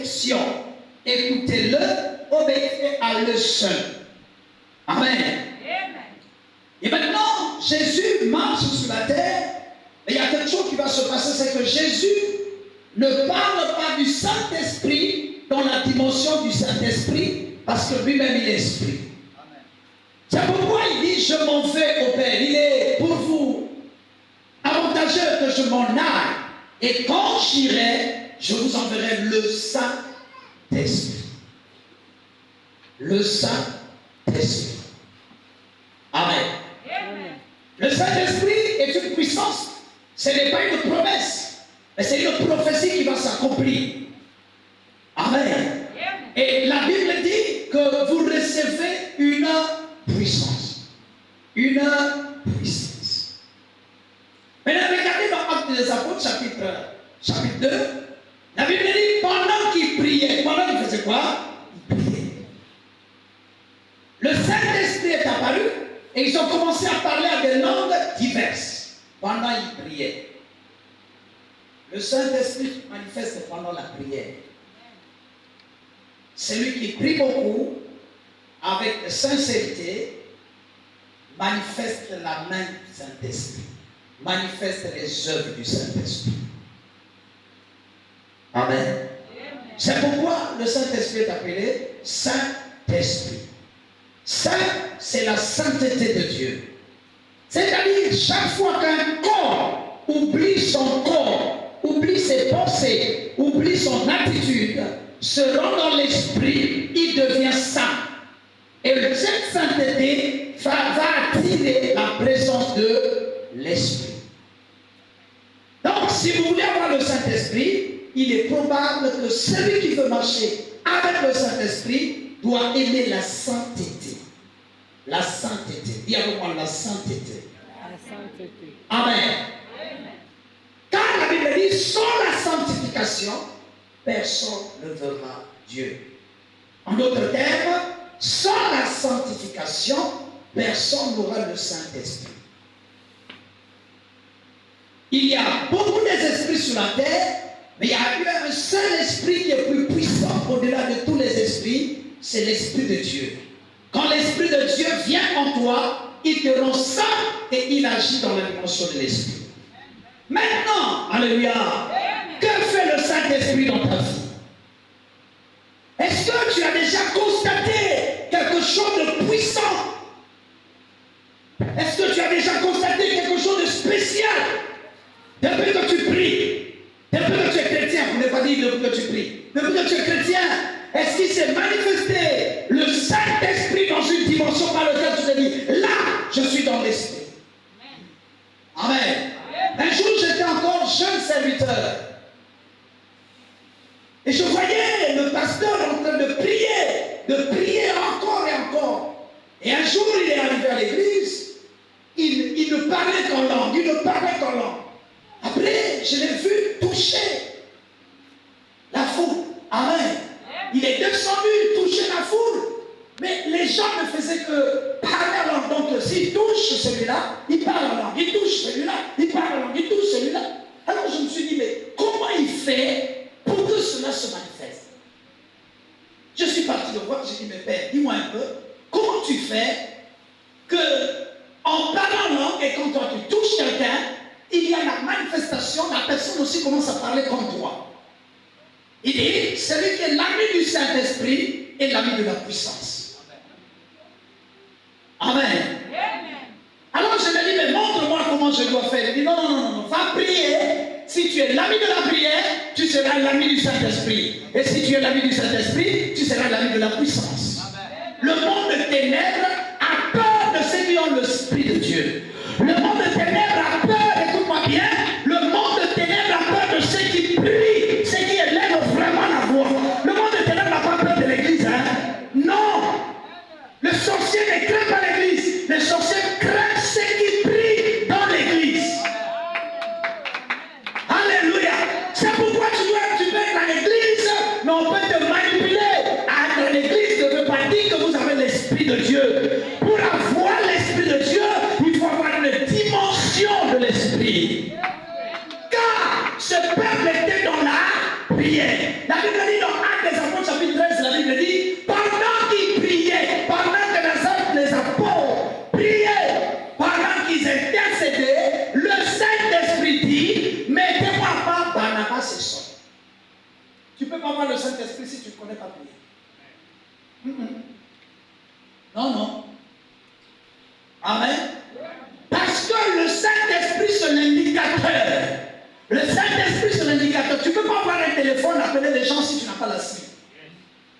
direction. Écoutez-le, obéissez à le seul. Amen. Et maintenant, Jésus marche sur la terre, et il y a quelque chose qui va se passer, c'est que Jésus ne parle pas du Saint-Esprit dans la dimension du Saint-Esprit, parce que lui-même il est Esprit. C'est pourquoi il dit, je m'en vais au Père. Il est pour vous avantageux que je m'en aille. Et quand j'irai, je vous enverrai le Saint-Esprit. Le Saint-Esprit. Amen. Le Saint-Esprit est une puissance. Ce n'est pas une promesse, mais c'est une prophétie qui va s'accomplir. Amen. Et la Bible dit que vous recevez une puissance. Une puissance. Maintenant, regardez dans Actes des Apôtres, chapitre 2. La Bible dit, pendant qu'ils priaient, pendant qu'ils faisaient quoi? Ils priaient. Le Saint-Esprit est apparu et ils ont commencé à parler à des langues diverses pendant qu'ils priaient. Le Saint-Esprit manifeste pendant la prière. Celui qui prie beaucoup, avec sincérité, manifeste la main du Saint-Esprit, manifeste les œuvres du Saint-Esprit. Amen. C'est pourquoi le Saint-Esprit est appelé Saint-Esprit. Saint, c'est la sainteté de Dieu. C'est-à-dire, chaque fois qu'un corps oublie son corps, oublie ses pensées, oublie son attitude, se rend dans l'esprit, il devient saint. Et cette sainteté va attirer la présence de l'esprit. Donc, si vous voulez avoir le Saint-Esprit, il est probable que celui qui veut marcher avec le Saint-Esprit doit aimer la sainteté. La sainteté. Dis avec moi la sainteté. La sainteté. Amen. Car la Bible dit, sans la sanctification, personne ne verra Dieu. En d'autres termes, sans la sanctification, personne n'aura le Saint-Esprit. Il y a beaucoup d'esprits sur la terre, mais il y a eu un seul esprit qui est plus puissant au-delà de tous les esprits, c'est l'Esprit de Dieu. Quand l'Esprit de Dieu vient en toi, il te rend saint et il agit dans la dimension de l'Esprit. Maintenant, alléluia, que fait le Saint-Esprit dans ta vie? Est-ce que tu as déjà constaté quelque chose de puissant? Est-ce que tu as déjà constaté quelque chose de spécial? Depuis que tu pries, depuis que tu es chrétien, vous n'avez pas dit depuis que tu pries, depuis que tu es chrétien, est-ce qu'il s'est manifesté le Saint-Esprit dans une dimension par laquelle tu t'es dit, là, je suis dans l'Esprit? Amen. Un jour, j'étais encore jeune serviteur. Et je voyais le pasteur en train de prier encore et encore. Et un jour, il est arrivé à l'église, il ne parlait qu'en langue, Après, je l'ai vu toucher la foule. Amen. Il est descendu toucher la foule. Mais les gens ne faisaient que parler en langue. Donc, s'il touche celui-là, il parle en langue. Il touche celui-là, il parle en langue. Il touche celui-là. Alors, je me suis dit, mais comment il fait pour que cela se manifeste? Je suis parti le voir, j'ai dit, mais Père, dis-moi un peu, comment tu fais que, en parlant en langue, et quand toi tu touches quelqu'un, il y a la manifestation, la personne aussi commence à parler comme toi. Il dit, celui qui est l'ami du Saint-Esprit est l'ami de la puissance. Amen. Alors je me dis, mais montre-moi comment je dois faire. Il dit, non, va prier. Si tu es l'ami de la prière, tu seras l'ami du Saint-Esprit. Et si tu es l'ami du Saint-Esprit, tu seras l'ami de la puissance. Le monde des ténèbres a peur de ceux qui ont l'Esprit de Dieu. Le monde des ténèbres a peur, écoute-moi bien, le monde des ténèbres a peur de ceux qui prient, ceux qui élèvent vraiment la voix. Le monde des ténèbres n'a pas peur de l'église, hein? Non! Le sorcier ne craint pas l'église. Le sorcier craint ceux qui prient dans l'église. Alléluia! C'est pourquoi tu peux être dans l'église, mais on peut te manipuler. Dans l'église ne veut pas dire que vous avez l'Esprit de Dieu. Pour avoir l'Esprit de Dieu, il faut avoir une dimension de l'Esprit. Car ce peuple était dans la prière. La Bible dit dans Actes chapitre 13, la Bible dit, pendant qu'ils priaient, pendant que les apôtres priaient, pendant qu'ils intercédaient, le Saint-Esprit dit, mettez-moi pas Barnabas et Saul. Tu ne peux pas voir le Saint-Esprit si tu ne connais pas prier. Non, non. Amen. Parce que le Saint-Esprit, c'est l'indicateur. Le Saint-Esprit, c'est l'indicateur. Tu ne peux pas avoir un téléphone, appeler les gens si tu n'as pas la SIM.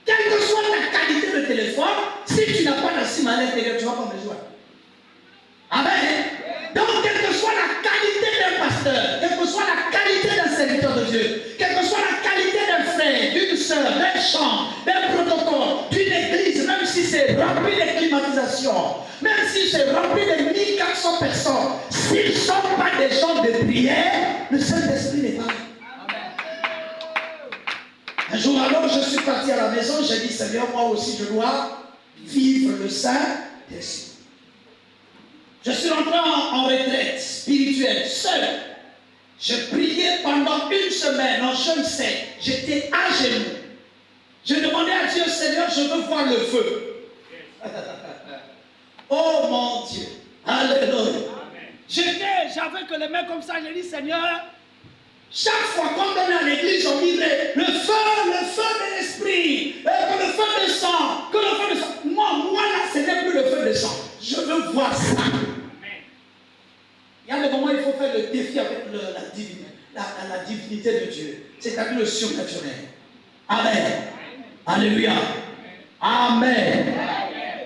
Quelle que soit ta qualité de téléphone, si tu n'as pas la SIM à l'intérieur, tu ne vas pas me joindre. Amen. Donc, quelle que soit la qualité d'un pasteur, quelle que soit la qualité d'un serviteur de Dieu, quelle que soit la qualité d'un frère, d'une soeur, d'un chant, d'un protocole, d'une église, même si c'est rempli de climatisation, même si c'est rempli de 1400 personnes, s'ils ne sont pas des gens de prière, le Saint-Esprit n'est pas là. Un jour alors, je suis parti à la maison, j'ai dit, Seigneur, moi aussi je dois vivre le Saint-Esprit. Je suis rentré en retraite spirituelle, seul. Je priais pendant une semaine en jeûne sec. J'étais à genoux. Je demandais à Dieu, Seigneur, je veux voir le feu. Oh mon Dieu. Alléluia. J'avais que les mains comme ça, j'ai dit, Seigneur, chaque fois qu'on venait à l'église, on dirait le feu de l'esprit, que le feu descend, que le feu descend. Moi là, ce n'est plus le feu descend. Je veux voir ça. Il y a des moments où il faut faire le défi avec la divinité de Dieu, c'est-à-dire le surnaturel. Amen. Alléluia. Amen.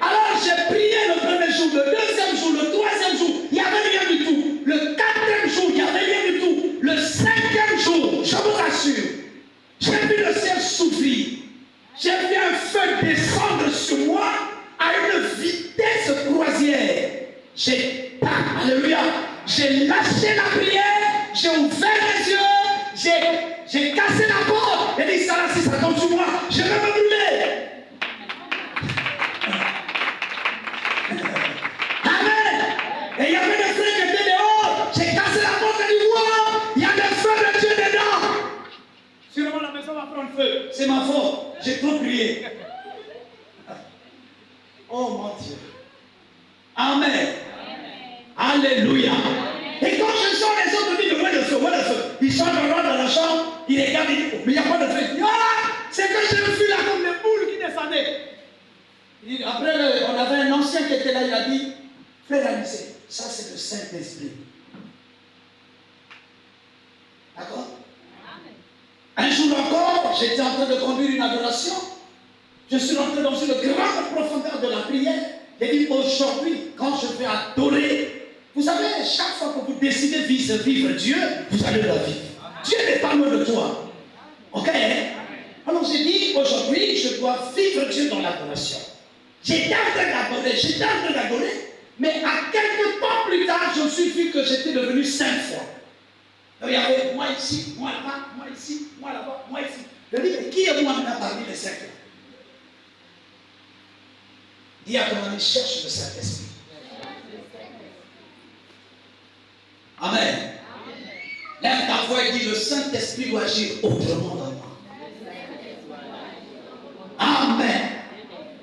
Alors j'ai prié le premier jour, le deuxième jour, le troisième jour, il n'y avait rien du tout. Le quatrième jour, il n'y avait rien du tout. Le cinquième jour, je vous rassure, j'ai vu le ciel s'ouvrir. J'ai vu un feu descendre sur moi à une vitesse croisière. Alléluia. J'ai lâché la prière, j'ai ouvert les yeux, j'ai cassé la porte. J'ai dit, ça là, si ça tombe sur moi, je vais me brûler. Amen. Et il y avait des frères qui étaient dehors. J'ai cassé la porte, j'ai dit, wow, il y a des feux de Dieu dedans. Sûrement la maison va prendre feu. C'est ma faute. J'ai trop prié. Oh mon Dieu. Amen. Alléluia. Et quand je sors, les autres disent, où est le feu, où est le feu? Ils sont dans la chambre, ils regardent, ils disent, mais il n'y a pas de feu. Ils disent, ah, c'est que j'ai vu là comme des boules qui descendaient. Après, on avait un ancien qui était là, il a dit, frère Anissé, ça c'est le Saint-Esprit. D'accord? Un jour encore, j'étais en train de conduire une adoration. Je suis rentré dans une grande profondeur de la prière. J'ai dit, aujourd'hui, quand je vais adorer, vous savez, chaque fois que vous décidez de vivre Dieu, vous allez le vivre. Dieu n'est pas loin de toi. Ok? Alors j'ai dit, aujourd'hui, je dois vivre Dieu dans l'adoration. J'étais en train d'adorer, mais à quelques temps plus tard, je me suis vu que j'étais devenu 5 fois. Donc il y avait moi ici, moi là-bas, moi ici, moi là-bas, moi ici. Je dis, mais qui est moi maintenant parmi les 5? Dis à ton ami, cherche le Saint-Esprit. Amen. Lève ta voix et dis, le Saint-Esprit doit agir autrement dans moi. Amen.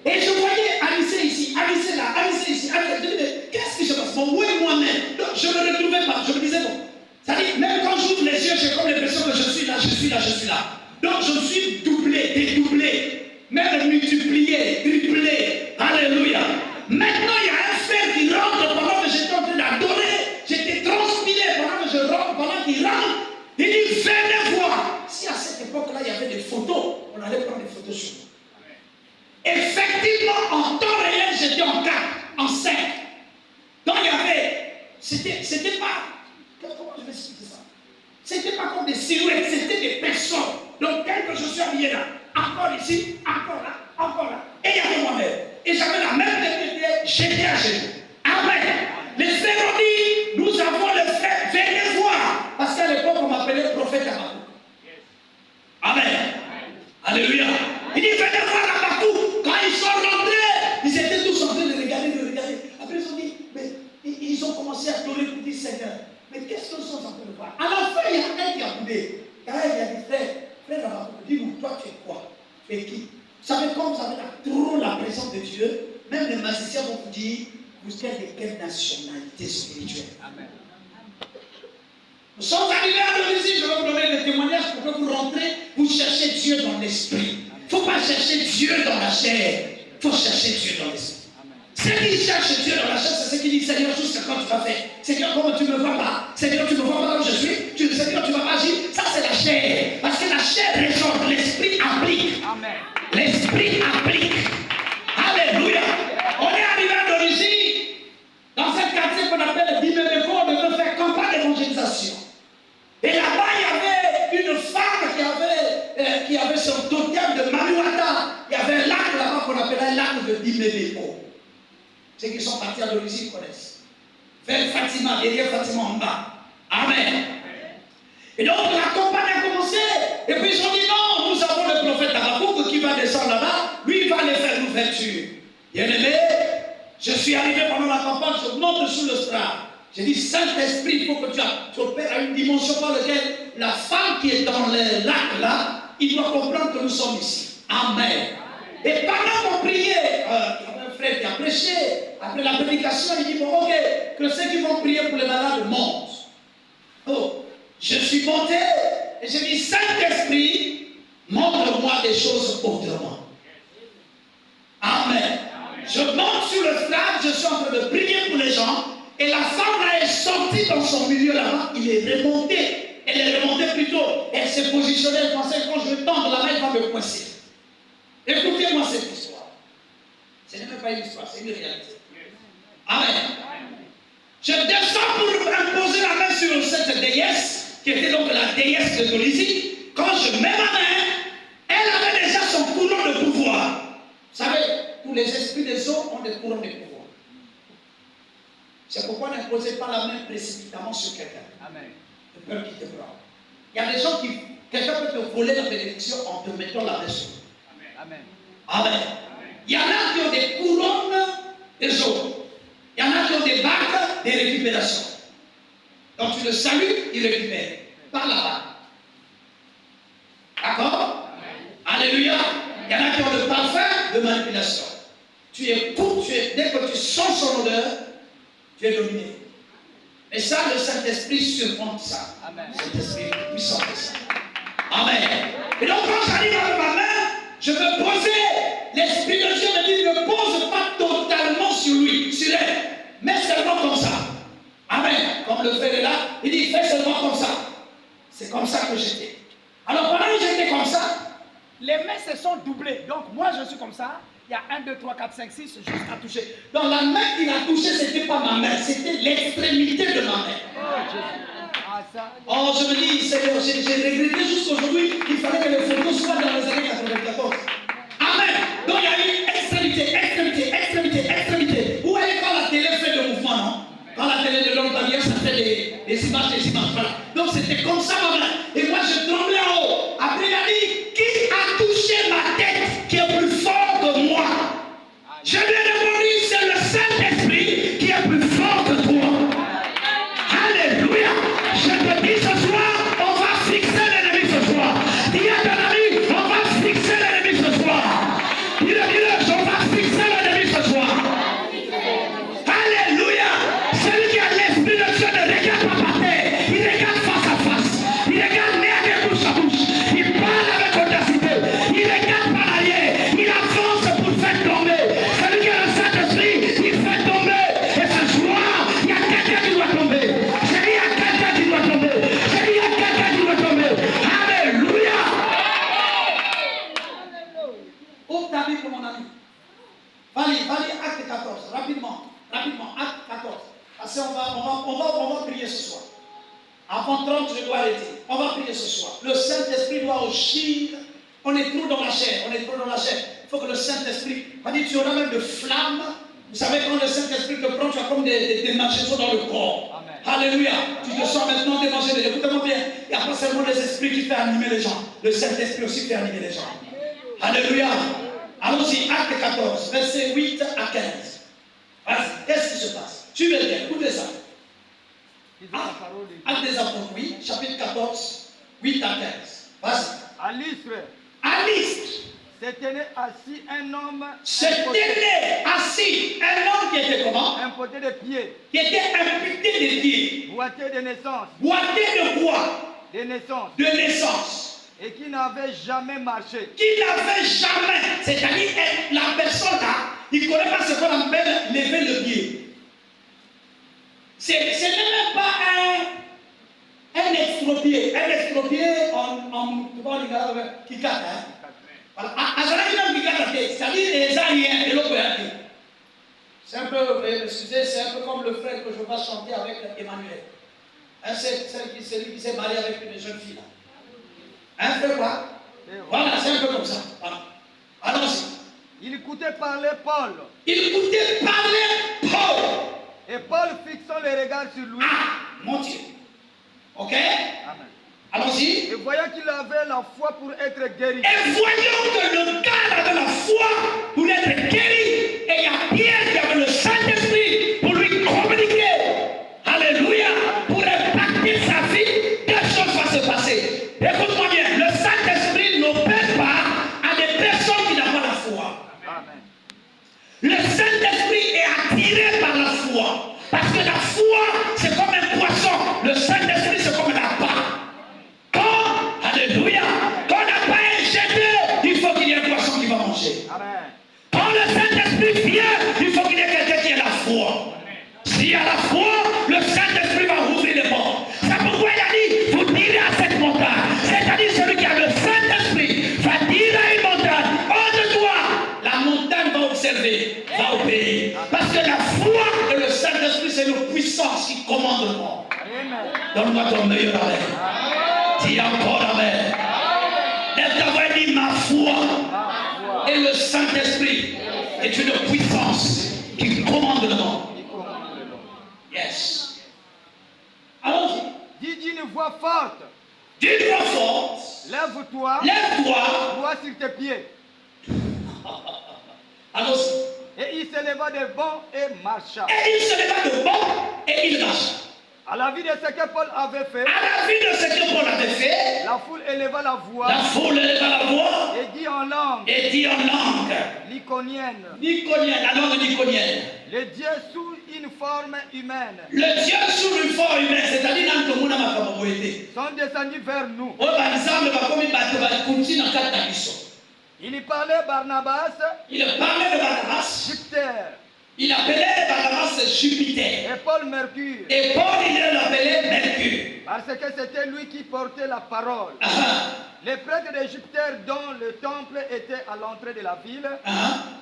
Et je voyais Anissé ici, Anissé là, Anissé ici, Anissé. Je disais, qu'est-ce qui se passe? Bon, oui, moi-même. Donc, je ne me retrouvais pas. Je me disais, bon. C'est-à-dire, même quand j'ouvre les yeux, j'ai comme l'impression que je suis là, je suis là, je suis là. Donc, je suis doublé, dédoublé, même multiplié, triplé. Alléluia. Maintenant, il y a un frère qui rentre pendant que j'étais en train d'adorer. J'étais transpiré pendant que je rentre, pendant qu'il rentre. Il dit, venez voir. Si à cette époque-là, il y avait des photos, on allait prendre des photos sur moi. Effectivement, en temps réel, j'étais en 4, en 5. Donc, il y avait, c'était pas, comment je vais expliquer ça? C'était pas comme des silhouettes, c'était des personnes. Donc, tel que je suis habillé là, encore ici, encore là, encore là. Et il y avait moi-même. Et j'avais la même tête, j'étais à genoux. Amen. Les frères ont dit, nous avons le frère, venez voir. Parce qu'à l'époque, on m'appelait prophète Amakou. Amen. Alléluia. Il dit, venez voir Amakou. Quand ils sont rentrés, ils étaient tous en train de regarder, de regarder. Après, ils ont dit, mais ils ont commencé à pleurer pour dire, Seigneur, mais qu'est-ce qu'ils sont en train de voir? À la fin, il y a un qui a boudé. Car il a dit, frère Amakou, dis-nous, toi, tu es quoi? et qui, vous savez, quand vous avez trop la présence de Dieu, même les magiciens vont vous dire, vous êtes de quelle nationalité spirituelle. Amen. Nous sommes arrivés à l'origine, je vais vous donner des témoignages pour que vous rentrez, vous cherchez Dieu dans l'esprit. Il ne faut pas chercher Dieu dans la chair, il faut chercher Dieu dans l'esprit. Ceux qui cherchent Dieu dans la chair, c'est ceux qui disent Seigneur, jusqu'à quand tu vas faire? Seigneur, comment tu ne me vois pas? Seigneur, tu ne me vois pas où je suis? Seigneur, tu ne vas pas agir? Ça, c'est la chair. Parce que la chair réchauffe, l'esprit applique. Amen. L'esprit applique. Alléluia. On est arrivé à l'origine, dans un quartier qu'on appelle Bimebeko, on devait faire campagne d'évangélisation. Et là-bas, il y avait une femme qui avait son totem de Manuata. Il y avait un lac là-bas qu'on appelait un lac de Bimebeko. Ceux qui sont partis à l'origine connaissent. Vers Fatima, derrière Fatima en bas. Amen. Et donc la campagne a commencé. Et puis ils ont dit non, nous avons le prophète Habakkuk qui va descendre là-bas. Lui, il va aller faire l'ouverture. Bien-aimé, je suis arrivé pendant la campagne, je monte sous le strat. J'ai dit, Saint-Esprit, il faut que tu opères à une dimension par laquelle la femme qui est dans le lac là, il doit comprendre que nous sommes ici. Amen. Et pendant qu'on priait, frère qui a prêché, après la prédication, il dit, bon, ok, que ceux qui vont prier pour les malades montent. Oh, je suis monté et j'ai dit, Saint-Esprit, montre-moi des choses autrement. Amen. Je monte sur le stade, je suis en train de prier pour les gens, et la femme là est sortie dans son milieu là-bas, il est remonté. Elle est remontée plutôt, elle s'est positionnée, elle pensait que quand je vais tendre la main, elle va me coincer. Écoutez-moi cette histoire. Ce n'est même pas une histoire, c'est une réalité. Amen. Je descends pour imposer la main sur cette déesse, qui était donc la déesse de Dolisie. Quand je mets ma main, elle avait déjà son couronne de pouvoir. Vous savez, tous les esprits des eaux ont des couronnes de pouvoir. C'est pourquoi n'imposez pas la main précipitamment sur quelqu'un. Amen. De peur qu'il te prenne. Il y a des gens qui, quelqu'un peut te voler la bénédiction en te mettant la main sur lui. Amen. Amen. Il y en a qui ont des couronnes des eaux. Il y en a qui ont des bagues de récupération. Donc tu le salues, il récupère. Par là-bas. D'accord? Alléluia. Il y en a qui ont le parfum de manipulation. Tu écoutes, dès que tu sens son odeur, tu es dominé. Mais ça, le Saint-Esprit surprend ça. Amen. Le Saint-Esprit est puissant de ça. Amen. Et donc quand j'arrive avec ma main, je veux poser. L'Esprit de Dieu me dit, ne pose pas totalement sur lui, sur elle, mais seulement comme ça. Amen. Comme le frère est là, il dit, fais seulement comme ça. C'est comme ça que j'étais. Alors pendant que j'étais comme ça, les mains se sont doublées. Donc moi je suis comme ça. Il y a 1, 2, 3, 4, 5, 6 jusqu'à toucher. Donc la main qu'il a touchée, ce n'était pas ma main, c'était l'extrémité de ma main. Oh, je me dis, Seigneur, j'ai regretté jusqu'aujourd'hui qu'il fallait que les photos soient dans les années 94. Amen. Donc il y a eu extrémité, extrémité, extrémité, extrémité. Vous voyez quand la télé fait le mouvement, non? Quand la télé de l'homme d'avion, ça fait des images, des images. Voilà. Donc c'était comme ça ma main. Et moi je tremblais en haut. Après il a dit, qui a touché ma tête qui est plus fort que moi? Je lui ai répondu, c'est le Saint-Esprit qui est plus fort que toi. Alléluia. Je te dis ce soir, on va fixer l'ennemi ce soir. Dis à ton ami, on va fixer l'ennemi ce soir. Dis-le, on va fixer l'ennemi ce soir. Alléluia. Celui qui a l'esprit de Dieu ne regarde pas par terre. Il regarde face à face. Il regarde nez bouche à bouche. Il parle avec audacité. Il regarde par l'arrière. Il avance pour faire tomber. Celui qui a le Saint-Esprit, il fait tomber. Et ce soir, il y a quelqu'un qui doit tomber. Je dis, il y a quelqu'un qui doit tomber. Je dis, il y a quelqu'un qui doit tomber. Alléluia. Ouvre ta Bible, mon ami. Allez, acte 14, rapidement, acte 14. Parce qu'on va prier ce soir. Avant 30, je dois arrêter. On va prier ce soir. Le Saint-Esprit doit agir. On est trop dans la chair, Il faut que le Saint-Esprit, tu auras même de flammes. Vous savez, quand le Saint-Esprit te prend, tu as comme des marchés dans le corps. Amen. Alléluia. Tu te sens maintenant démanger. Écoutez-moi bien. Il n'y a pas seulement les esprits qui font animer les gens. Le Saint-Esprit aussi fait animer les gens. Alléluia. Allons-y, acte 14, versets 8 à 15. Vas-y, qu'est-ce qui se passe? Tu veux bien, écoutez ça. Acte des apôtres, oui, chapitre 14, 8 à 15. Vas-y. À Lystre, se tenait assis un homme se tenait assis un homme qui était comment? impoté de pied, Qui était amputé des pieds. boité de naissance, Boité de quoi? de naissance, De naissance. et qui n'avait jamais marché. Qui n'avait jamais, c'est-à-dire la personne là, il ne connaît pas ce qu'on appelle lever le pied. Ce n'est même pas un extropié. Un extropié qui cadre. Voilà. C'est-à-dire les Ariens et l'autre. C'est un peu, excusez, c'est un peu comme le frère que je vais chanter avec Emmanuel. Hein, c'est celui qui s'est marié avec une jeune fille là. Hein, frère quoi? Voilà, c'est un peu comme ça. Voilà. Allons-y. Il écoutait parler Paul. Il écoutait parler Paul. Et Paul fixant les regards sur lui. Ah, mon Dieu. Ok? Amen. Allons-y. Et voyant qu'il avait la foi pour être guéri. Et voyons que le gars avait la foi pour être guéri. Et il y a Pierre qui avait le Saint-Esprit pour lui communiquer. Alléluia. Pour impacter sa vie, quelque chose va se passer. Écoute-moi bien. Le Saint-Esprit n'opère pas à des personnes qui n'ont pas la foi. Amen. Le Saint-Esprit est attiré par la foi. Parce que la foi, c'est comme un poisson. Le Saint-Esprit, c'est comme un appât. Alléluia. Quand la pain est jeté, il faut qu'il y ait un poisson qui va manger. Amen. Quand le Saint-Esprit vient, il faut qu'il y ait quelqu'un qui ait la foi. S'il y a la foi, le Saint-Esprit va ouvrir les portes. C'est pourquoi il a dit, vous direz à cette montagne. C'est-à-dire celui qui a le Saint-Esprit va dire à une montagne, hors de toi. La montagne va observer, va obéir. Parce que la foi et le Saint-Esprit, c'est une puissance qui commande le monde. Donne-moi ton meilleur amen. Dis encore amen. Lève ta voix et dis ma foi. Et le Saint-Esprit est une puissance qui commande le monde. Yes. Allons-y. Dis d'une voix forte. D'une voix forte. Lève-toi. Lève-toi. Droit sur tes pieds. Allons-y. Et il se leva de bond et marcha. Et il se leva de bond et il marcha. À la vue de ce que Paul avait fait, À la vue de ce que Paul avait fait, la foule éleva la voix la foule éleva la voix et dit en langue et dit en langue liconienne, niconienne, la langue niconienne. le Dieu sous une forme humaine, Le Dieu sous une forme humaine, c'est-à-dire dans le monde à ma capabilité. sont descendus vers nous. Il y parlait Barnabas, Il parlait de Barnabas. Jupiter, Il appelait Barnabas Jupiter. et Paul Mercure, Et Paul, il l'appelait Mercure. parce que c'était lui qui portait la parole. Ah, Les prêtres de Jupiter, dont le temple était à l'entrée de la ville, ah.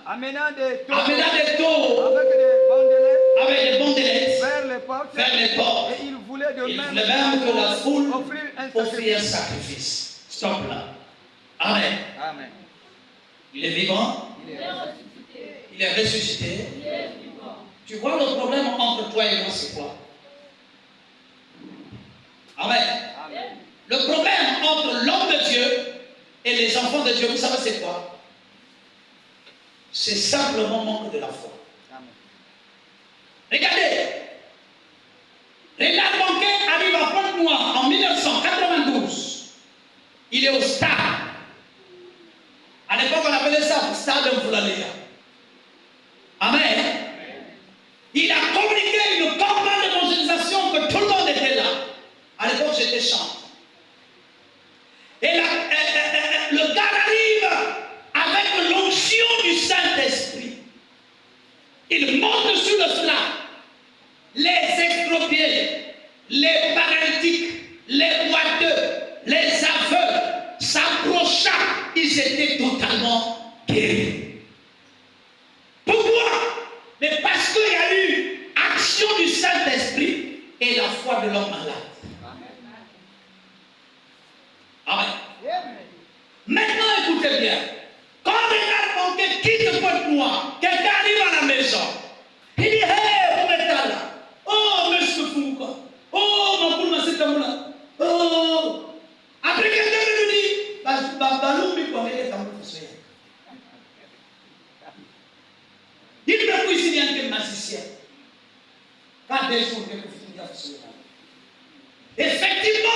amenant des taureaux Amenant des taureaux avec des bandelettes avec des bandelettes vers les portes, et et il voulait de il même voulait même que la foule offrir un offrit un sacrifice. sacrifice. Stop là. Amen. Amen. Il est vivant. Il est ressuscité. Tu vois le problème entre toi et moi, c'est quoi? Amen. Amen. Le problème entre l'homme de Dieu et les enfants de Dieu, vous savez c'est quoi? C'est simplement manque de la foi. Amen. Regardez. Renard Banquet arrive à Pointe-Noire en 1992. Il est au stade. À l'époque, on appelait ça stade Mvulaléa. Amen. Il a communiqué une campagne d'évangélisation que tout le monde était là. À l'époque, j'étais chanteur. Et le gars arrive avec l'onction du Saint-Esprit. Il monte sur le plat. Les expropriés, les paralytiques, les boiteux, les aveugles s'approchaient. Ils étaient totalement guéris. Pourquoi? Mais parce qu'il y a eu action du Saint-Esprit et la foi de l'homme malade. Amen. Maintenant, écoutez bien. Quand Renard Banquet quitte Pointe-Noire, quelqu'un arrive à la maison. Il dit, hey, vous êtes là. Oh, monsieur Foucault. Oh, ma poule, ma c'est oh. Après, quelqu'un lui dit, Balou, mais qu'on est dans le fossé. Il me dit, il y a un magicien. Pas des jours que vous avez fait. Effectivement,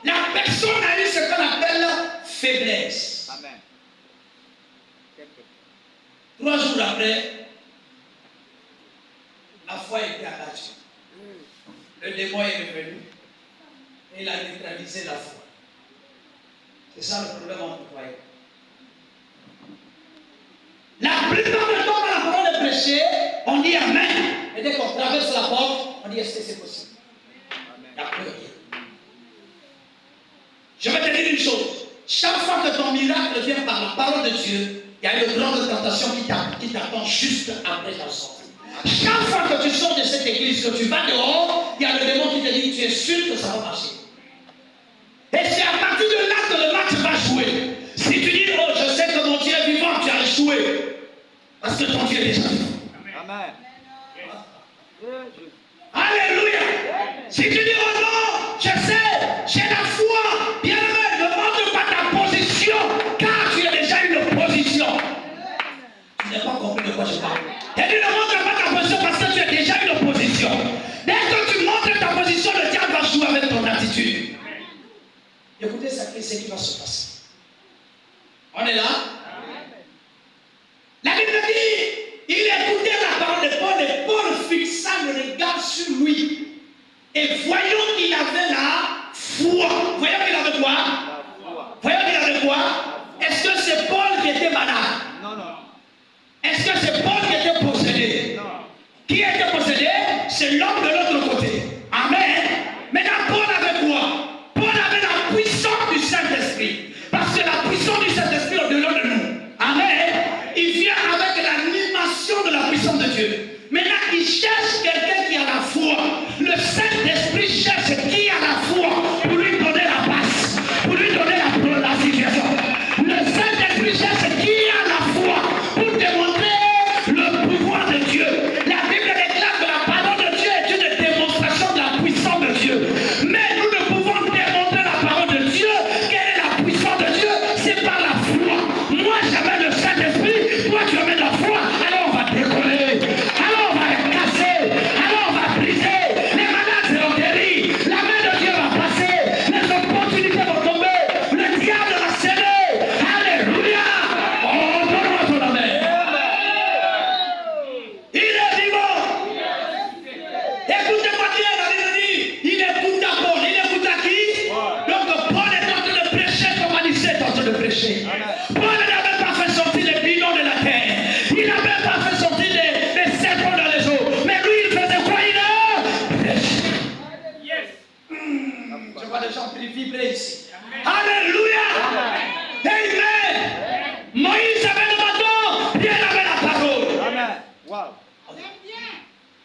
la personne a eu ce qu'on appelle faiblesse. Amen. 3 jours après, la foi était abattue. Le démon est revenu et il a neutralisé la foi. C'est ça le problème entre croyants. La plupart du temps, dans la parole de prêcher, on dit Amen. Et dès qu'on traverse la porte, on dit est-ce que c'est possible? Il n'y a plus rien. Je vais te dire une chose. Chaque fois que ton miracle vient par la parole de Dieu, il y a une grande tentation qui t'attend juste après ta sortie. Chaque fois que tu sors de cette église, que tu vas dehors, il y a le démon qui te dit, tu es sûr que ça va marcher. Et c'est à partir de là que le match va jouer. Si tu dis, oh, je sais que mon Dieu est vivant, tu as échoué. Parce que ton Dieu est déjà vivant. Amen. Alléluia. Si tu dis, oh non, je sais, j'ai la foi. Bien aimé, ne montre pas ta position, car tu as déjà une position. Tu n'as pas compris de quoi je parle. Et tu ne montres pas ta position parce que tu as déjà une position. Dès que tu montres ta position, le diable va jouer avec ton attitude. Écoutez ce qui va se passer. On est là? La Bible dit, il écoutait la parole de Paul et Paul fixa le regard sur lui. Et voyons qu'il avait la foi. Voyons qu'il avait quoi? Voyons qu'il avait quoi? Est-ce que c'est Paul qui était malade? Non, non. Est-ce que c'est Paul qui était possédé? Non. Qui était possédé? C'est l'homme de l'autre côté. Amen. Maintenant, Paul avait quoi? Paul avait la puissance du Saint-Esprit. Parce que la puissance du Saint-Esprit est au-delà de nous. Amen. Il vient avec l'animation de la puissance de Dieu. Maintenant, il cherche quelqu'un qui a la foi. Le Saint-Esprit cherche qui a la foi pour lui donner la passe, pour lui donner la situation. Le Saint-Esprit cherche qui a la foi pour démontrer le pouvoir de Dieu. La Bible déclare que la parole de Dieu est une démonstration de la puissance de Dieu. Mais nous ne pouvons démontrer la parole de Dieu. Quelle est la puissance de Dieu? C'est par la foi. Moi, j'amène le Saint-Esprit, toi, tu amènes la foi. Alors, on va décoller. Alors, on va casser. Alors, on va briser. Les malades seront guéris. La main de Dieu va passer. Les opportunités vont tomber. Le diable va céder. Alléluia. Oh, donne-moi ton amen. Il est vivant. Écoutez-moi bien, la Bible dit, il écoute à Paul. Il écoute à qui? Donc, Paul est en train de prêcher comme Anicet est en train de prêcher. Paul n'avait pas fait sortir les bilans de la terre. Il n'avait pas fait sortir les serpents dans les eaux. Mais lui, il faisait quoi? Il prêchait. Je vois des gens vibrer ici. Alléluia. Amen. Moïse avait le bâton, Dieu avait la parole. Amen. Wow.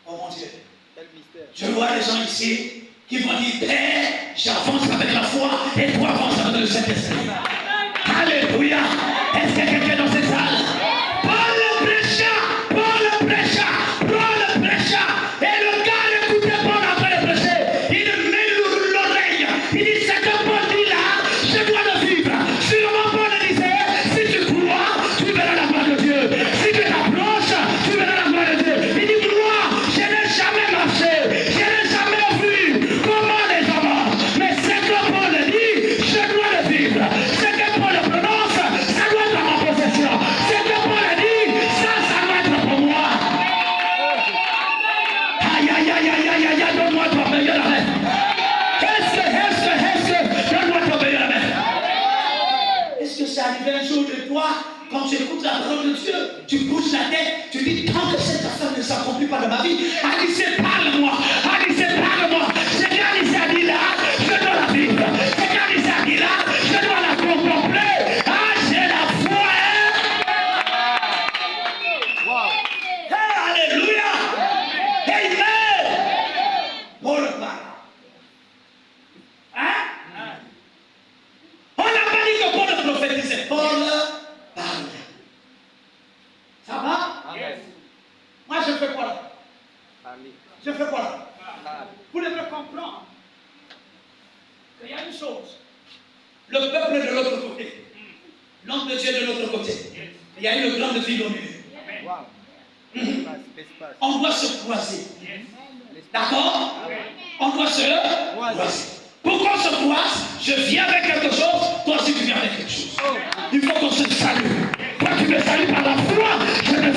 Oh mon Dieu. Quel mystère. Je vois des gens ici qui vont dire, Père, j'avance avec la foi et toi avance avec le Saint-Esprit. Alléluia. Est-ce qu'il y a quelqu'un dans cette salle? Paul le prêcha, Paul le prêcha, Paul le prêcha. Et le gars écoutait Paul en train de prêcher. Il met l'oreille. Il dit, ce que Paul dit là, je dois le vivre. Sûrement Paul disait, si tu crois, tu verras la gloire de Dieu. Si tu t'approches, tu verras la gloire de Dieu. Il dit, moi, je n'ai jamais marché. Je n'ai jamais vu comment les gens marchent. Mais ce que Paul dit, je dois le vivre. Ce que Paul prononce, ça doit être ma possession. Ce que Paul dit, ça doit être pour moi. Aïe, aïe, aïe, aïe, aïe, aïe, donne-moi ton meilleur arrêt. Donne-moi ton meilleur arrêt. Est-ce que c'est arrivé un jour de toi, quand tu écoutes la parole de Dieu, tu bouges la tête, tu dis, tant que cette affaire ne s'accomplit pas dans ma vie, Alice, parle-moi. Alice, parle-moi. Ce qu'Alice a dit là, je dois la vivre. Ce qu'Alice a dit là, je dois la contempler. Ah, j'ai la foi. Wow. Hey, alléluia. Amen. Paul parle. Hein? On n'a pas dit que Paul prophétisait. Paul parle. Ça va? Amen. Moi, je fais quoi là? Amen. Je fais quoi là? Amen. Vous devez comprendre qu'il y a une chose. Le peuple de l'autre côté. L'homme de Dieu de l'autre côté. Il y a une grande ville au milieu. Wow. Espace. On doit se croiser. D'accord? On doit se croiser. Pour qu'on se croise, je viens avec quelque chose, toi aussi tu viens avec quelque chose. Il faut qu'on se salue. Toi tu me salues par la foi, je me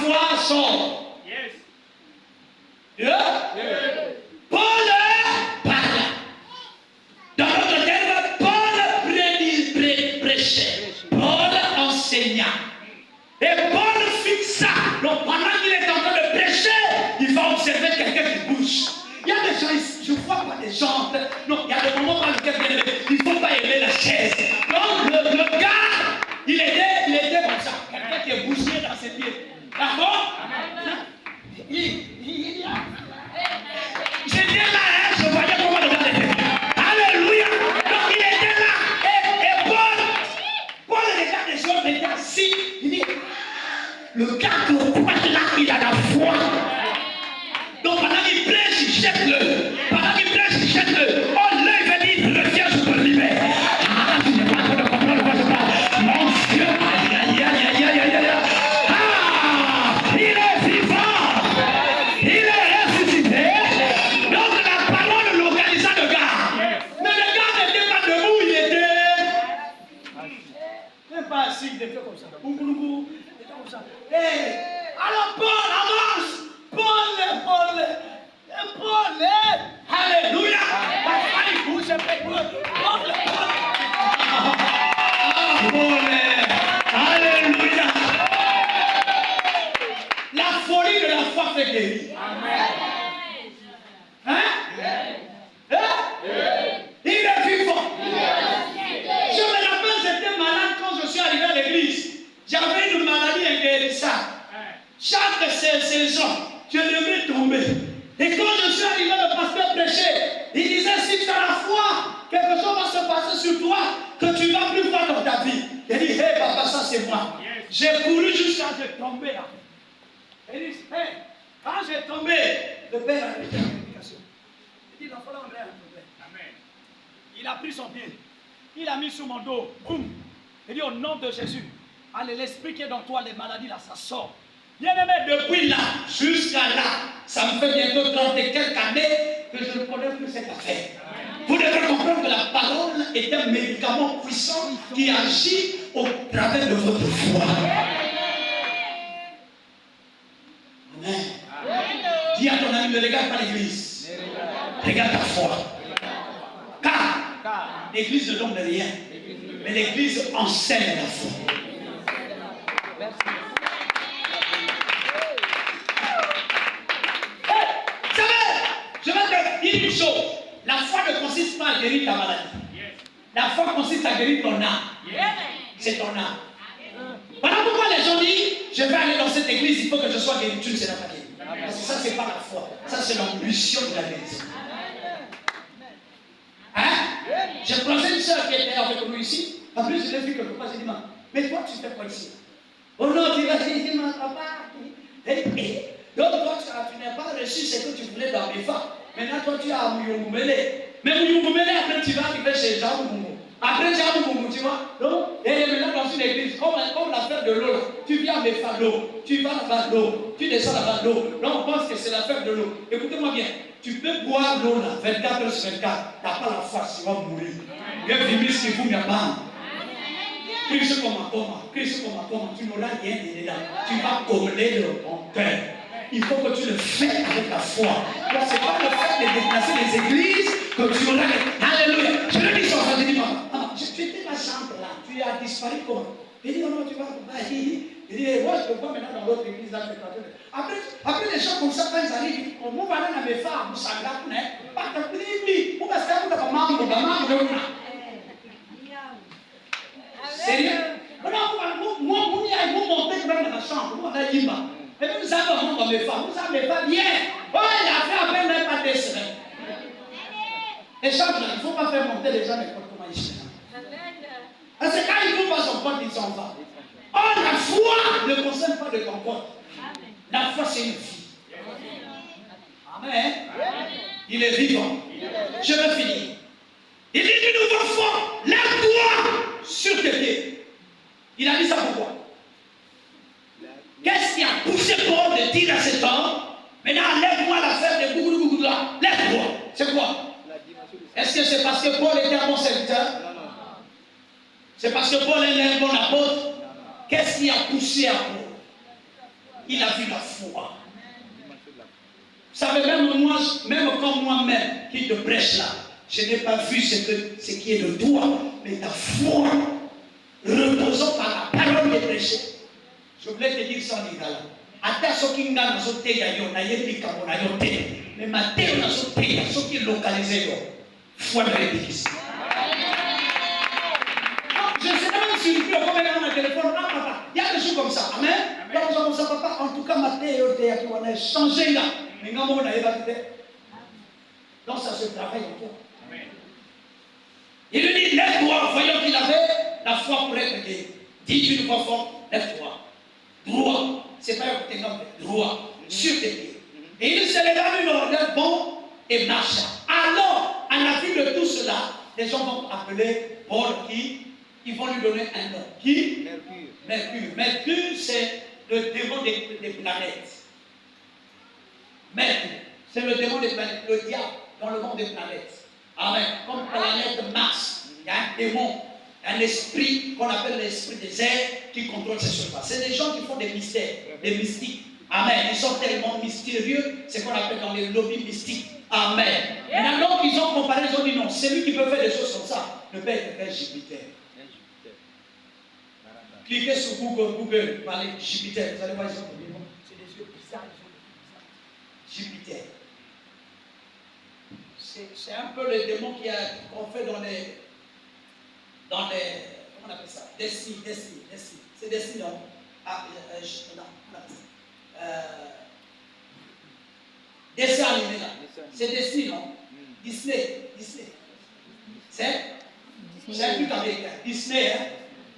foi sort. Paul parle. Dans notre terme, Paul prêchait. Paul enseigna. Et Paul fixa. Donc pendant qu'il est en train de prêcher, il va observer quelqu'un qui bouge. Il y a des gens, je ne vois pas des gens. Non, il y a des moments dans lesquels il ne faut pas aimer la chaise. Donc le gars, il était comme ça. Quelqu'un qui est bougé dans ses pieds. D'accord? J'étais là, hein, je voyais comment le gars était. Alléluia. Donc il était là. Et Paul regarde les gens, il était assis. Il dit, le gars qui pointe là, il a la foi. Donc pendant qu'il prêche, il jette-le. Pendant qu'il prêche, il jette-le. Oh, là, il va dire, reviens, je te libère. Ah, tu n'es pas en train de comprendre de quoi je parle. Mon Dieu, aïe, aïe, aïe, aïe, aïe, aïe. Ah, il est vivant. Il est ressuscité. Donc la parole localisa le gars. Mais le gars n'était pas debout, il était... Même pas assis, il était comme ça. Ougoulou, il était comme ça. Hey, alors Paul, avance. Paul, alléluia. Paul, alléluia. La folie de la foi fait guérir. Hein? Il est vivant. Je me rappelle, j'étais malade quand je suis arrivé à l'église. J'avais une maladie inguérissable. Chaque saison, je devais tomber. Et quand je suis arrivé, le pasteur prêchait. Il disait, si tu as la foi, quelque chose va se passer sur toi que tu ne vas plus voir dans ta vie. Il dit, hé papa, ça c'est moi. J'ai couru jusqu'à ce que j'ai tombé là. Il dit, hé, quand j'ai tombé, le père a arrêté la prédication. Il dit, l'enfant là, on a un problème. Amen. Il a pris son pied. Il a mis sur mon dos. Boum. Il dit, au nom de Jésus, allez, l'esprit qui est dans toi, les maladies là, ça sort. Bien-aimé, depuis là, jusqu'à là, ça me fait bientôt 30 et quelques années que je ne connais plus cette affaire. Vous devez comprendre que la parole est un médicament puissant qui agit au travers de votre foi. Amen. Dis à ton ami, ne regarde pas l'église. Regarde ta foi. Car l'église ne donne rien. Mais l'église enseigne la foi. Merci. Je vais te dire une chose. La foi ne consiste pas à guérir ta maladie. La foi consiste à guérir ton âme. C'est ton âme. Voilà pourquoi les gens disent, je vais aller dans cette église, il faut que je sois guéri. Tu ne seras pas guéri. Parce que ça, c'est pas la foi. Ça, c'est l'ambition de la guérison. Hein? J'ai croisé une soeur qui était avec nous ici. En plus, je l'ai vu quelque part. J'ai dit, mais toi, tu fais quoi ici? Oh non, tu vas dire, papa. Donc toi, tu n'as pas reçu ce que tu voulais dans mes femmes. Maintenant, toi, tu as Mouyoumoumélé. Mais Mouyoumoumélé, après, tu vas arriver chez Jean Moumou. Après Jean Moumou, tu vois. Donc, et maintenant, dans une église, comme l'affaire de l'eau, là, tu viens à mes femmes l'eau. Tu vas là-bas l'eau. Tu descends là-bas l'eau. Là, on pense que c'est l'affaire de l'eau. Écoutez-moi bien. Tu peux boire l'eau là, 24 heures sur 24. Tu n'as pas la foi, tu vas mourir. Il y a des qui vous n'ont pas. Christ comme un coma, tu n'auras rien dedans. Tu vas combler ton cœur. Il faut que tu le fasses avec la foi. Donc, ce n'est pas le fait de déplacer les églises que tu auras. Alléluia. Je le dis sur ça, je dis, maman, tu étais ma chambre là, tu as disparu comment? Il dit, non, tu vas. Il dit, moi je te vois maintenant dans l'autre église là. Après les gens comme ça, quand ils arrivent, on va aller dans mes femmes, vous savez, pas de prix, vous passez à vous dans ma maman, sérieux? Non, moi, vous montez dans la chambre, vous allez y. Et puis vous avez un dans mes femmes, vous savez pas bien. Oh, il a fait à peine même pas des semaines. Les gens, il ne faut pas faire monter les gens n'importe comment ils sont. Parce que quand ils ne font pas son pote, ils s'en vont. Oh, la foi ne concerne pas de ton pote. La foi, c'est une vie. Amen. Il est vivant. Je vais finir. Il dit d'une nouvelle fois, lève-toi sur tes pieds. Il a dit ça pourquoi? Qu'est-ce qui a poussé Paul de dire à cet homme, maintenant lève-moi l'affaire de Gougoulou là, lève-toi. C'est quoi? Est-ce que c'est parce que Paul était un bon serviteur? C'est parce que Paul est un bon apôtre? Qu'est-ce qui a poussé à Paul? Il a vu la foi. Vous savez, même comme moi-même qui te prêche là, je n'ai pas vu ce qui est de toi, mais ta foi reposant par la parole qui est prêchée. Je voulais te dire ça en Lingala. Ata soki nga nazo teya yo na yebi kambo na yo te. Mais mateo nazo teya soki localisé yo. Foi na ébikisi. Je ne sais pas si tu as combien dans le téléphone. Ah papa, il y a des choses comme ça. Amen. Il y a des choses comme ça papa. En tout cas mateo teya qui on a changé là. Mais nga mo na yeba te. Donc ça se travaille en toi. Il lui dit lève-toi, voyons qu'il avait la foi pour être guéri. Dis une fois fort, lève-toi. Droit. C'est pas un côté non, droit. Sur tes pieds. Et il se leva d'une ordre bon et marcha. Alors, à la vue de tout cela, les gens vont appeler Paul qui, ils vont lui donner un nom. Qui? Mercure. Mercure, c'est le démon des planètes. Mercure, c'est le démon des planètes, le diable dans le monde des planètes. Amen. Comme planète Mars, il y a un démon, un esprit qu'on appelle l'esprit des airs qui contrôle ces surfaces. C'est des gens qui font des mystères, des mystiques. Amen. Ils sont tellement mystérieux, c'est ce qu'on appelle dans les lobbies mystiques. Amen. Maintenant qu'ils ont comparé, ils ont dit non, celui qui peut faire des choses comme ça ne peut être Jupiter. Cliquez sur Google, parlez Jupiter, vous allez voir, ils ont des noms. C'est des yeux bizarres, Jupiter. C'est un peu le démon qu'on fait dans les comment on appelle ça? Destiny. C'est Destiny, non? Ah, non, dessin animé là. C'est Destiny, non? Disney. C'est un truc américain. Disney, hein?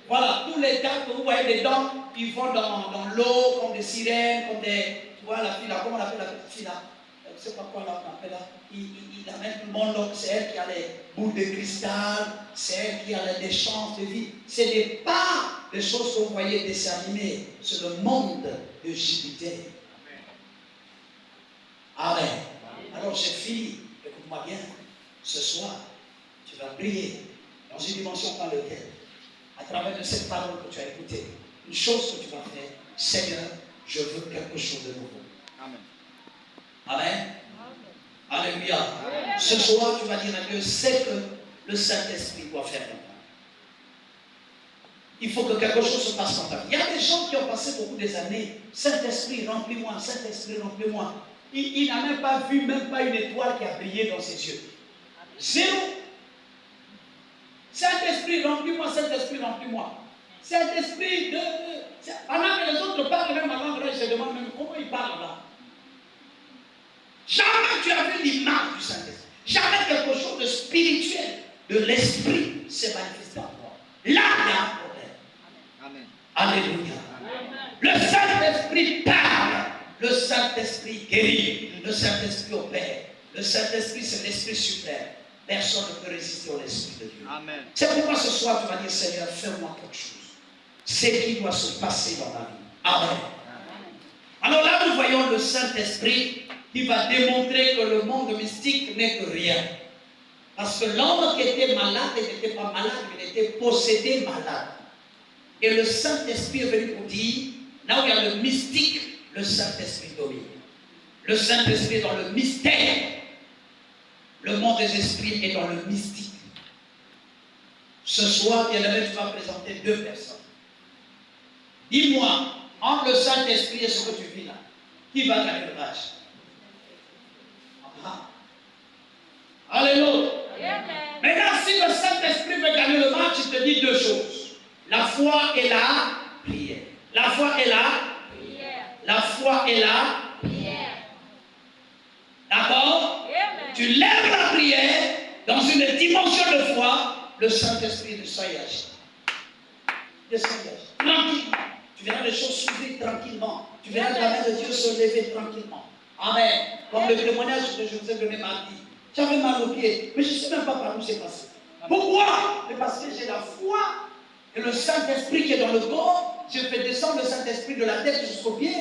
Voilà, tous les gars que vous voyez dedans, ils vont dans l'eau comme des sirènes, comme des. Tu vois la fille là, comment on appelle la petite fille là? Je ne sais pas quoi là, on appelle là. Il amène tout le monde, donc c'est elle qui a les boules de cristal, c'est elle qui a les chances de vie. Ce n'est pas les choses que vous voyez dessin animé, c'est le monde de Jupiter. Amen. Alors j'ai fini, écoute-moi bien, ce soir, tu vas briller dans une dimension par laquelle, à travers de cette parole que tu as écoutée, une chose que tu vas faire, Seigneur, je veux quelque chose de nouveau. Amen. Amen. Alléluia. Ce soir, tu vas dire à Dieu, c'est que le Saint-Esprit doit faire maintenant. Il faut que quelque chose se passe dans ta vie. Il y a des gens qui ont passé beaucoup des années. Saint-Esprit, remplis-moi. Saint-Esprit, remplis-moi. Il n'a même pas vu, même pas une étoile qui a brillé dans ses yeux. Zéro. Saint-Esprit, remplis-moi. Saint-Esprit, remplis-moi. Saint-Esprit, pendant que les autres parlent même ma langue, là, je demande même comment ils parlent là. Jamais tu as vu l'image du Saint-Esprit. Jamais quelque chose de spirituel, de l'esprit s'est manifesté en toi. Là, il y a un problème. Amen. Alléluia. Amen. Le Saint-Esprit parle. Le Saint-Esprit guérit. Le Saint-Esprit opère. Le Saint-Esprit, c'est l'Esprit suprême. Personne ne peut résister au l'Esprit de Dieu. Amen. C'est pourquoi ce soir, tu vas dire, Seigneur, fais-moi quelque chose. C'est ce qui doit se passer dans ma vie. Amen. Amen. Alors là, nous voyons le Saint-Esprit qui va démontrer que le monde mystique n'est que rien. Parce que l'homme qui était malade, il n'était pas malade, il était possédé malade. Et le Saint-Esprit est venu pour dire, là où il y a le mystique, le Saint-Esprit domine. Le Saint-Esprit est dans le mystère. Le monde des esprits est dans le mystique. Ce soir, il y a tu vas présenter deux personnes. Dis-moi, entre le Saint-Esprit et ce que tu vis là, qui va gagner le match? Alléluia. Maintenant, si le Saint-Esprit veut gagner le match, il te dit deux choses. La foi et la prière. La foi et la prière. La foi et la prière. D'accord? Tu lèves la prière dans une dimension de foi, le Saint-Esprit descend et agit. Descend et agit. Tranquillement. Tu verras les choses s'ouvrir tranquillement. Tu verras la main de Dieu se lever tranquillement. Amen. Comme le témoignage que je vous ai donné mardi. J'avais mal aux pieds, mais je ne sais même pas par où c'est passé. Pourquoi? Parce que j'ai la foi et le Saint-Esprit qui est dans le corps. Je fais descendre le Saint-Esprit de la tête jusqu'au pied.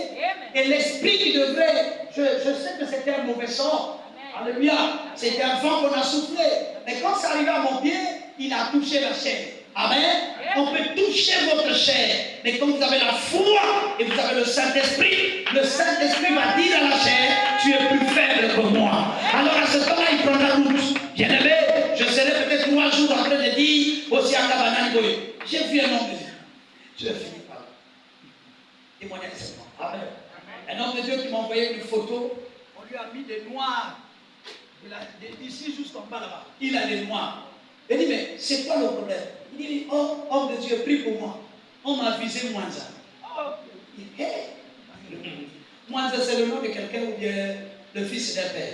Et l'esprit qui devrait, je sais que c'était un mauvais sort. Alléluia. C'était un vent qu'on a soufflé. Mais quand c'est arrivé à mon pied, il a touché la chair. Amen. On peut toucher votre chair. Mais quand vous avez la foi et vous avez le Saint-Esprit, le Saint-Esprit va dire à la chair, tu es plus faible que moi. Alors à ce temps-là, il prendra route. Bien-aimé, je serai peut-être 3 jours en train de dire aussi à Kabanan Boy, j'ai vu un homme de Dieu. Je vais finir par là. Témoignage seulement. Amen. Un homme de Dieu qui m'a envoyé une photo, on lui a mis des noirs. D'ici jusqu'en bas là-bas, il a des noirs. Il dit, mais c'est quoi le problème? Il dit, oh, homme de Dieu, prie pour moi. On m'a visé Mwanza. Oh, hey. Mwanza, c'est le nom de quelqu'un ou bien le fils d'un père.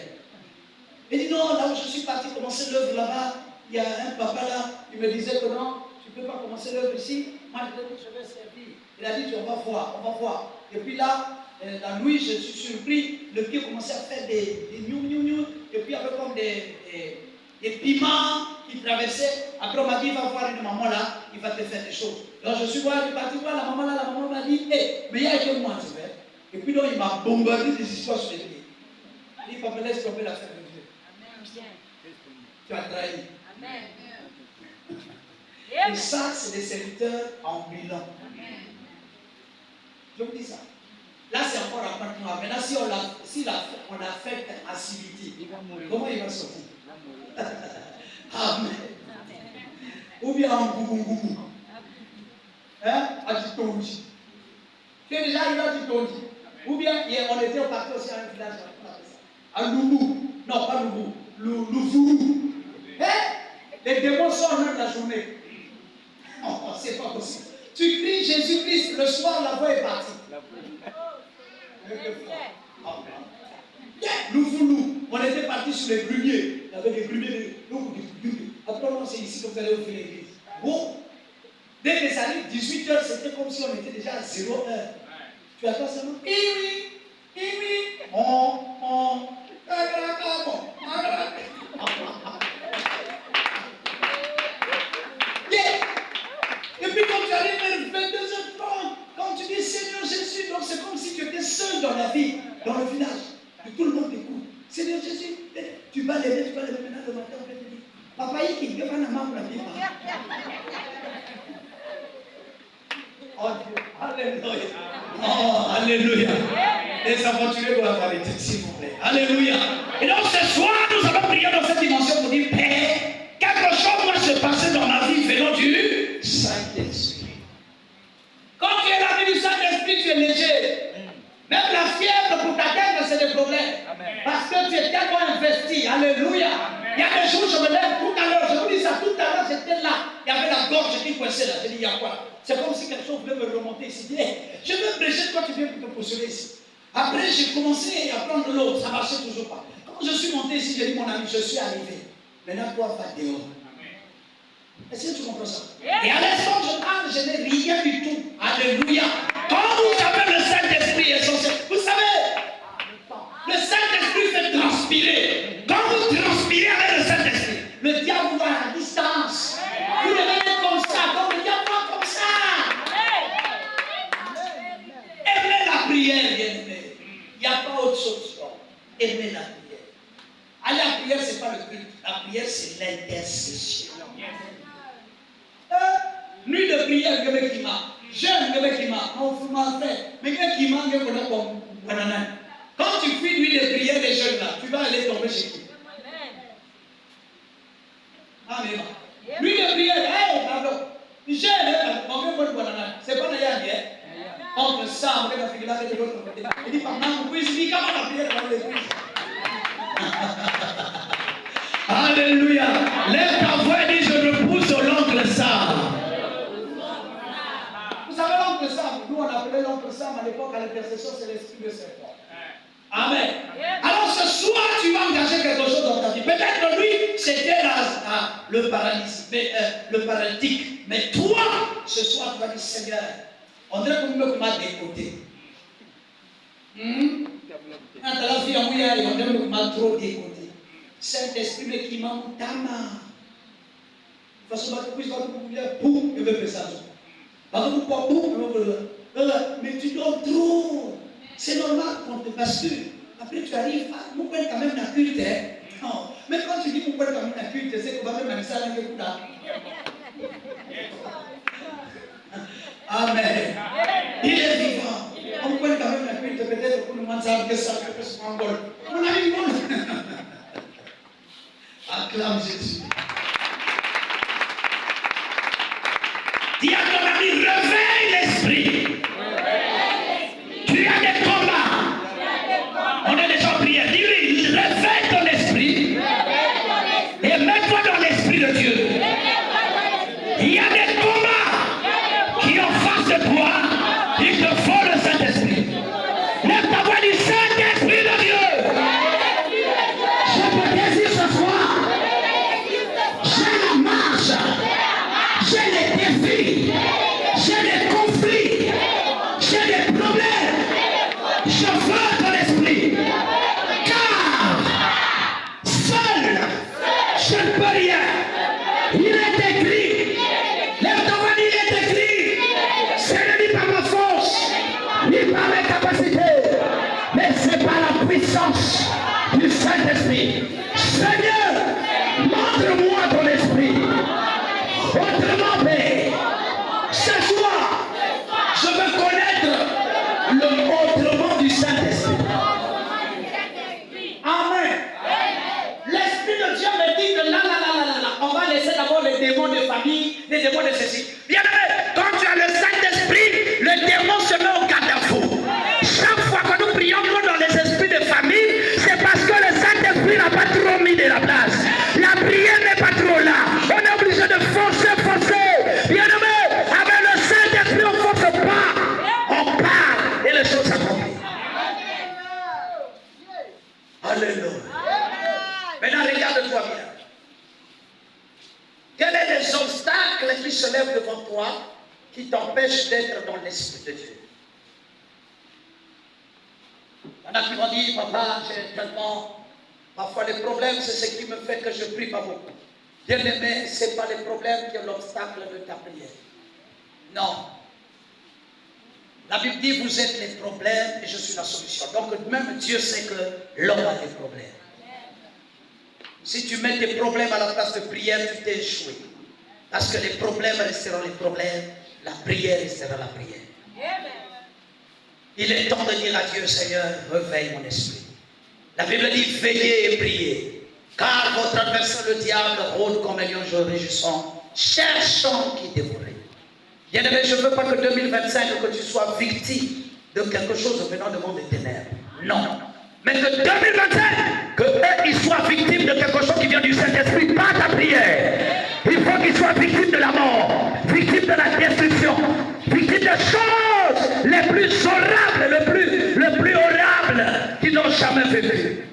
Il dit, non, là où je suis parti commencer l'œuvre là-bas, il y a un papa là, il me disait que non, tu ne peux pas commencer l'œuvre ici. Moi, je lui ai dit, je vais servir. Il a dit, on va voir, on va voir. Et puis là, la nuit, je suis surpris, le pied commençait à faire des gnou. Et puis il y avait comme des piments qui traversaient. Après, on m'a dit, il va voir une maman là, il va te faire des choses. Donc je suis parti voir la maman là, la maman m'a dit, hé, mais il y a que moi, tu sais. Et puis donc, il m'a bombardé des histoires sur les pieds. Il dit, papa, laisse tomber l'affaire de Dieu. Amen. Tu as trahi. Amen. Et ça, c'est des serviteurs ambulants. Je vous dis ça. Là, c'est encore à prendre. Maintenant, si on a fait activité, comment il va sortir? Amen. Ou bien en gougou. Hein? À Titondi. Tu es déjà arrivé à Titondi. Ou bien, on était parti aussi à un village, à Loubou. Non, pas Loubou. Louvourou. Hein? Les démons sortent même la journée. Non, c'est pas possible. Tu cries Jésus-Christ, le soir, la voix est partie. Louvoulou, on était parti sur les grumiers. Il y avait des grumiers. Après, on c'est ici que vous allez ouvrir l'église. Bon, dès que ça arrive, 18h, c'était comme si on était déjà à 0h. Tu attends seulement. Et puis quand tu arrives vers 22h30, quand tu dis Seigneur Jésus, donc c'est comme si tu étais seul dans la vie, dans le village. Et tout le monde t'écoute. Seigneur Jésus, tu vas lever maintenant le matin, on va te dire, papa, il ne va pas la vie. Oh Dieu, alléluia. Oh, alléluia. Les aventuriers doivent arrêter, s'il vous plaît. Alléluia. Et donc ce soir, nous allons prier dans cette dimension pour dire, Père, quelque chose doit se passer dans ma vie venant du Saint-Esprit. Quand tu es l'ami du Saint-Esprit, tu es léger. Même la fièvre pour t'atteindre, c'est des problèmes. Amen. Parce que tu es tellement investi. Alléluia. Amen. Il y a des jours, je me lève tout à l'heure. Je vous dis ça, tout à l'heure, j'étais là. Il y avait la gorge qui coinçait là. J'ai dit, il y a quoi? C'est comme si quelque chose voulait me remonter ici. Je dis, hey, je veux prêcher, toi tu viens pour te postuler ici. Après, j'ai commencé à prendre l'eau. Ça ne marchait toujours pas. Quand je suis monté ici, j'ai dit, mon ami, je suis arrivé. Maintenant, toi, va dehors. Est-ce que tu comprends ça? Et à l'instant, je parle, je n'ai rien du tout. Alléluia. Quand vous avez le Saint-Esprit essentiel, vous savez, le Saint-Esprit fait transpirer. Quand vous transpirez avec le Saint-Esprit, le diable voit à la distance. Vous devez être comme ça, donc le diable voit comme ça. Aimez la prière, bien-aimé. Il n'y a pas autre solution. Aimez la prière. À la prière, ce n'est pas le culte. La prière, c'est l'intercession. Nuit de prière, il y a qui m'a. Jeune, il y a qui m'a. On fait. Mais il y a qui m'a, il y a comme banana. Quand tu fuis nuit de prière des jeunes là, tu vas aller tomber chez qui? Amen. Nuit de prière, hey, pardon. Jeune, on vient pour banana. C'est pas d'ailleurs, hein? Entre ça, on va faire la figure de l'autre côté. Il dit, pendant que vous dites, comment la prière dans l'église? Alléluia. Lève ta voix et dis, je repousse l'oncle Sam. Vous savez l'oncle Sam, nous on appelait l'oncle Sam à l'époque à l'intercession, c'est l'esprit de Saint-Paul. Amen. Alors ce soir, tu vas engager quelque chose dans ta vie. Peut-être que lui, c'était le paralysie, le paralytique. Mais toi, ce soir, tu vas dire, Seigneur, on dirait que tu m'as décoté. Quand tu as la fille en mouillage, on dirait que tu m'as trop décoté. Saint-Esprit, mais qui m'a tama. De toute façon, je vais vous je vais faire ça. Mais tu dors trop. C'est normal qu'on te passe. Après, tu arrives à mon père quand même la culte. Non. Mais quand tu dis mon père quand même la culte, c'est qu'on va même ça dans le coup là. Amen. Il est vivant. Mon père quand même la culte, peut-être Comment ça que ça peut se prendre? On a une bonne. Acclame Jésus. Dis à ton ami, réveille l'esprit. Tu as des combats. On est déjà en prière. Dis-lui, réveille ton esprit. Et mets-toi dans l'esprit de Dieu. Il y a des combats qui en face de toi. Il te faut le Saint-Esprit. Lève ta voix du Saint-Esprit de Dieu. Je peux dire ce soir, j'ai la marche, j'ai les défis, j'ai les conflits, j'ai des problèmes. Je veux ton esprit. Car seul, je ne peux rien. Il est écrit. Lève ta voix, il est écrit. Ce n'est pas ma force, ni par mes capacités, mais c'est par la puissance du Saint-Esprit. Seigneur, montre-moi ton esprit. Autrement, Père, ce soir, je veux connaître le autrement du Saint-Esprit. Amen. L'Esprit de Dieu me dit que là, on va laisser d'abord les démons de famille, les démons de ceci. Bien aimé, quand tu as le Saint-Esprit, le démon se met au garde-à-vous. Chaque fois que nous prions dans les esprits de famille, c'est parce que le Saint-Esprit n'a pas trop mis de la place. La prière n'est pas trop là. On est obligé de forcer. Bien aimé, avec le Saint-Esprit, on ne force pas. On parle et les choses s'accomplissent. Alléluia. Maintenant, regarde-toi bien. Quels sont les obstacles qui se lèvent devant toi qui t'empêchent d'être dans l'Esprit de Dieu? Il y en a qui m'ont dit, papa, j'ai tellement. Parfois, les problèmes, c'est ce qui me fait que je prie pas beaucoup. Bien aimé, ce n'est pas les problèmes qui sont l'obstacle de ta prière. Non. La Bible dit, vous êtes les problèmes et je suis la solution. Donc, même Dieu sait que l'homme a des problèmes. Si tu mets tes problèmes à la place de prière, tu t'es échoué. Parce que les problèmes resteront les problèmes, la prière restera la prière. Il est temps de dire à Dieu, Seigneur, réveille mon esprit. La Bible dit, veillez et priez. Car votre adversaire, le diable, rôde comme un lion rugissant, cherchant qui dévorer. Bien aimé, je ne veux pas que 2025, que tu sois victime de quelque chose venant du monde des ténèbres. Non. Mais que 2025, que eux, ils soient victimes de quelque chose qui vient du Saint-Esprit, pas ta prière. Il faut qu'ils soient victimes de la mort, victimes de la destruction, victimes de choses les plus horribles, le plus horribles qu'ils n'ont jamais vécu.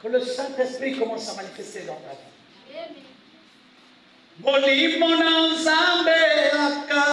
Que le Saint-Esprit commence à manifester dans ta vie.